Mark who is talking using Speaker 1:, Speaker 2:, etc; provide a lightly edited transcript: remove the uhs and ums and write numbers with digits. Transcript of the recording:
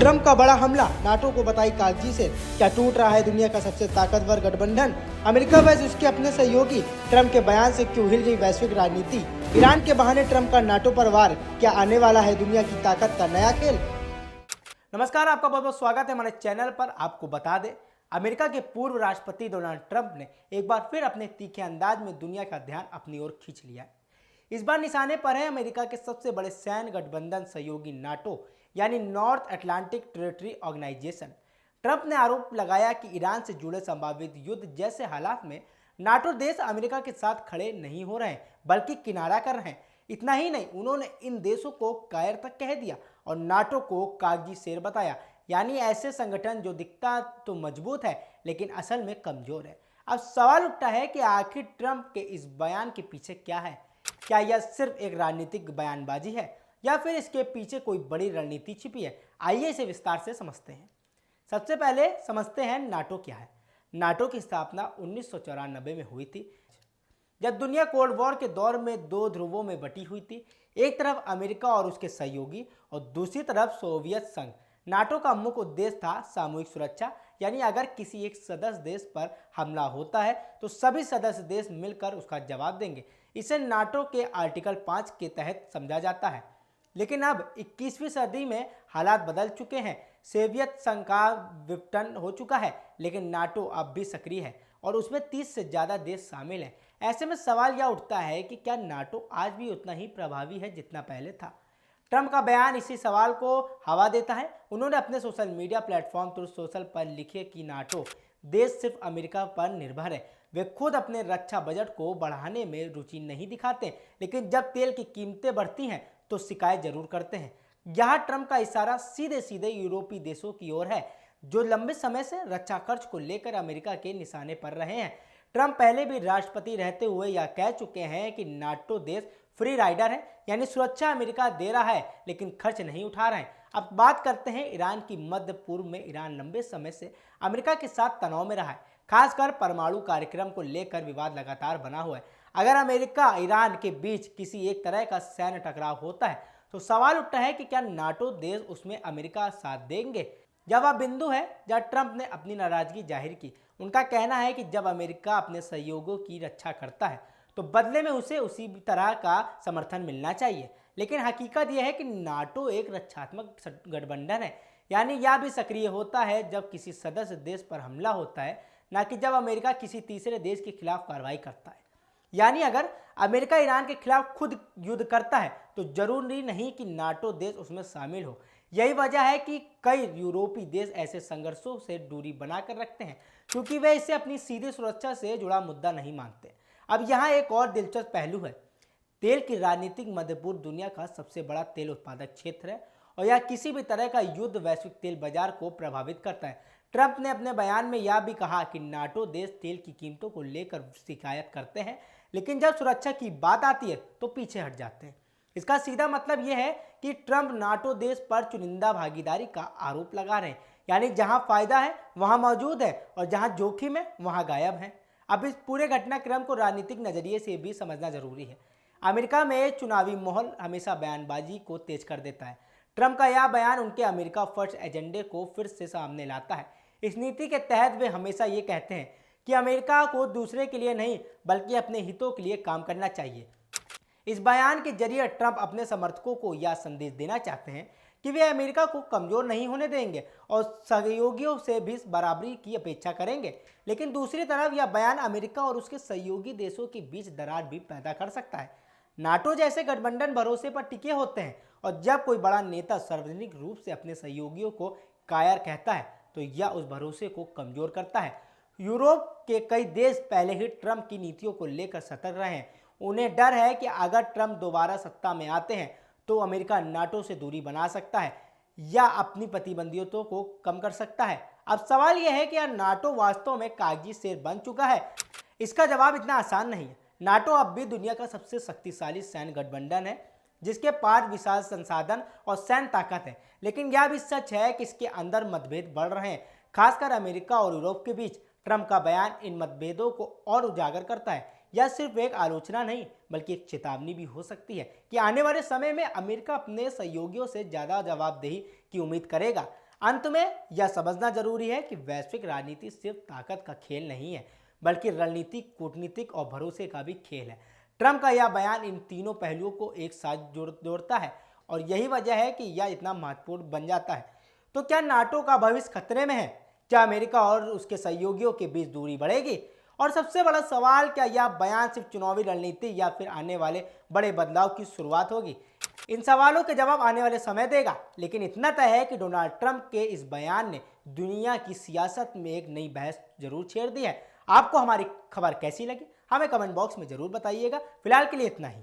Speaker 1: Trump का बड़ा हमला, नाटो को बताई कागजी से। क्या टूट रहा है दुनिया का सबसे ताकतवर गठबंधन? अमेरिका वैसे उसके अपने सहयोगी। ट्रंप के बयान से क्यों हिल गई वैश्विक राजनीति? ईरान के बहाने ट्रंप का नाटो पर वार। क्या आने वाला है दुनिया की ताकत का नया खेल? नमस्कार, आपका बहुत बहुत स्वागत है हमारे चैनल पर। आपको बता दें, अमेरिका के पूर्व राष्ट्रपति डोनाल्ड ट्रंप ने एक बार फिर अपने तीखे अंदाज में दुनिया का ध्यान अपनी ओर खींच लिया है। इस बार निशाने पर है अमेरिका के सबसे बड़े सैन्य गठबंधन सहयोगी नाटो, यानी North Atlantic Territory Organisation. Trump ने आरोप लगाया कि ईरान से जुड़े संभावित युद्ध जैसे हालात में नाटो देश अमेरिका के साथ खड़े नहीं हो रहे हैं, बल्कि किनारा कर रहे हैं। इतना ही नहीं, उन्होंने इन देशों को कायर तक कह दिया और नाटो को कागजी शेर बताया, यानी ऐसे संगठन जो दिखता तो मजबूत है लेकिन असल में कमजोर है। अब सवाल उठता है कि आखिर ट्रंप के इस बयान के पीछे क्या है? क्या यह सिर्फ एक राजनीतिक बयानबाजी है या फिर इसके पीछे कोई बड़ी रणनीति छिपी है? आइए इसे विस्तार से समझते हैं। सबसे पहले समझते हैं नाटो क्या है। नाटो की स्थापना 1994 में हुई थी, जब दुनिया कोल्ड वॉर के दौर में दो ध्रुवों में बटी हुई थी। एक तरफ अमेरिका और उसके सहयोगी और दूसरी तरफ सोवियत संघ। नाटो का मुख्य उद्देश्य था सामूहिक सुरक्षा, यानी अगर किसी एक सदस्य देश पर हमला होता है तो सभी सदस्य देश मिलकर उसका जवाब देंगे। इसे नाटो के आर्टिकल 5 के तहत समझा जाता है। लेकिन अब 21वीं सदी में हालात बदल चुके हैं। सोवियत संघ का विघटन हो चुका है, लेकिन नाटो अब भी सक्रिय है और उसमें 30 से ज़्यादा देश शामिल हैं। ऐसे में सवाल यह उठता है कि क्या नाटो आज भी उतना ही प्रभावी है जितना पहले था? ट्रंप का बयान इसी सवाल को हवा देता है। उन्होंने अपने social media platform truth social पर लिखे कि नाटो देश सिर्फ अमेरिका पर निर्भर है। वे खुद अपने रक्षा बजट को बढ़ाने में रुचि नहीं दिखाते, लेकिन जब तेल की कीमतें बढ़ती हैं तो शिकायत जरूर करते हैं। यह ट्रंप का इशारा सीधे सीधे यूरोपीय देशों की ओर है, जो लंबे समय से रक्षा खर्च को लेकर अमेरिका के निशाने पर रहे हैं। ट्रंप पहले भी राष्ट्रपति रहते हुए यह कह चुके हैं कि नाटो देश फ्री राइडर है, यानी सुरक्षा अमेरिका दे रहा है लेकिन खर्च नहीं उठा रहे हैं। अब बात करते हैं ईरान की। मध्य पूर्व में ईरान लंबे समय से अमेरिका के साथ तनाव में रहा है, खासकर परमाणु कार्यक्रम को लेकर विवाद लगातार बना हुआ है। अगर अमेरिका ईरान के बीच किसी एक तरह का सैन्य टकराव होता है तो सवाल उठता है कि क्या नाटो देश उसमें अमेरिका का साथ देंगे? जब वह बिंदु है जब ट्रंप ने अपनी नाराजगी जाहिर की। उनका कहना है कि जब अमेरिका अपने सहयोगों की रक्षा करता है तो बदले में उसे उसी तरह का समर्थन मिलना चाहिए। लेकिन हकीकत यह है कि नाटो एक रक्षात्मक गठबंधन है, यानी यह भी सक्रिय होता है जब किसी सदस्य देश पर हमला होता है, न कि जब अमेरिका किसी तीसरे देश के खिलाफ कार्रवाई करता है। यानी अगर अमेरिका ईरान के खिलाफ खुद युद्ध करता है तो जरूरी नहीं कि नाटो देश उसमें शामिल हो। यही वजह है कि कई यूरोपीय देश ऐसे संघर्षों से दूरी बनाकर रखते हैं, क्योंकि वे इसे अपनी सीधी सुरक्षा से जुड़ा मुद्दा नहीं मानते। अब यहाँ एक और दिलचस्प पहलू है। तेल की राजनीतिक मध्य पूर्व दुनिया का सबसे बड़ा तेल उत्पादक क्षेत्र है और यह किसी भी तरह का युद्ध वैश्विक तेल बाजार को प्रभावित करता है। ट्रंप ने अपने बयान में यह भी कहा कि नाटो देश तेल की कीमतों को लेकर शिकायत करते हैं, लेकिन जब सुरक्षा की बात आती है तो पीछे हट जाते हैं। इसका सीधा मतलब यह है कि ट्रंप नाटो देश पर चुनिंदा भागीदारी का आरोप लगा रहे हैं, यानी जहां फायदा है वहां मौजूद है और जहां जोखिम है वहां गायब है। अब इस पूरे घटनाक्रम को राजनीतिक नजरिए से भी समझना जरूरी है। अमेरिका में चुनावी माहौल हमेशा बयानबाजी को तेज कर देता है। ट्रंप का यह बयान उनके अमेरिका फर्स्ट एजेंडे को फिर से सामने लाता है। इस नीति के तहत वे हमेशा ये कहते हैं कि अमेरिका को दूसरे के लिए नहीं बल्कि अपने हितों के लिए काम करना चाहिए। इस बयान के जरिए ट्रंप अपने समर्थकों को यह संदेश देना चाहते हैं कि वे अमेरिका को कमजोर नहीं होने देंगे और सहयोगियों से भी बराबरी की अपेक्षा करेंगे। लेकिन दूसरी तरफ यह बयान अमेरिका और उसके सहयोगी देशों के बीच दरार भी पैदा कर सकता है। नाटो जैसे गठबंधन भरोसे पर टिके होते हैं और जब कोई बड़ा नेता सार्वजनिक रूप से अपने सहयोगियों को कायर कहता है तो यह उस भरोसे को कमजोर करता है। यूरोप के कई देश पहले ही ट्रंप की नीतियों को लेकर सतर्क रहे हैं। उन्हें डर है कि अगर ट्रंप दोबारा सत्ता में आते हैं तो अमेरिका नाटो से दूरी बना सकता है या अपनी प्रतिबंधियों को कम कर सकता है। अब सवाल यह है कि क्या नाटो वास्तव में कागजी शेर बन चुका है? इसका जवाब इतना आसान नहीं है। नाटो अब भी दुनिया का सबसे शक्तिशाली सैन्य गठबंधन है, जिसके पास विशाल संसाधन और सैन्य ताकत है। लेकिन यह भी सच है कि इसके अंदर मतभेद बढ़ रहे हैं, खासकर अमेरिका और यूरोप के बीच। ट्रंप का बयान इन मतभेदों को और उजागर करता है। यह सिर्फ एक आलोचना नहीं बल्कि एक चेतावनी भी हो सकती है कि आने वाले समय में अमेरिका अपने सहयोगियों से ज़्यादा जवाबदेही की उम्मीद करेगा। अंत में यह समझना जरूरी है कि वैश्विक राजनीति सिर्फ ताकत का खेल नहीं है, बल्कि रणनीतिक, कूटनीतिक और भरोसे का भी खेल है। ट्रंप का यह बयान इन तीनों पहलुओं को एक साथ जोड़ता है और यही वजह है कि यह इतना महत्वपूर्ण बन जाता है। तो क्या नाटो का भविष्य खतरे में है? क्या अमेरिका और उसके सहयोगियों के बीच दूरी बढ़ेगी? और सबसे बड़ा सवाल, क्या यह बयान सिर्फ चुनावी रणनीति या फिर आने वाले बड़े बदलाव की शुरुआत होगी? इन सवालों के जवाब आने वाले समय देगा, लेकिन इतना तय है कि डोनाल्ड ट्रंप के इस बयान ने दुनिया की सियासत में एक नई बहस जरूर छेड़ दी है। आपको हमारी खबर कैसी लगी हमें कमेंट बॉक्स में जरूर बताइएगा। फिलहाल के लिए इतना ही।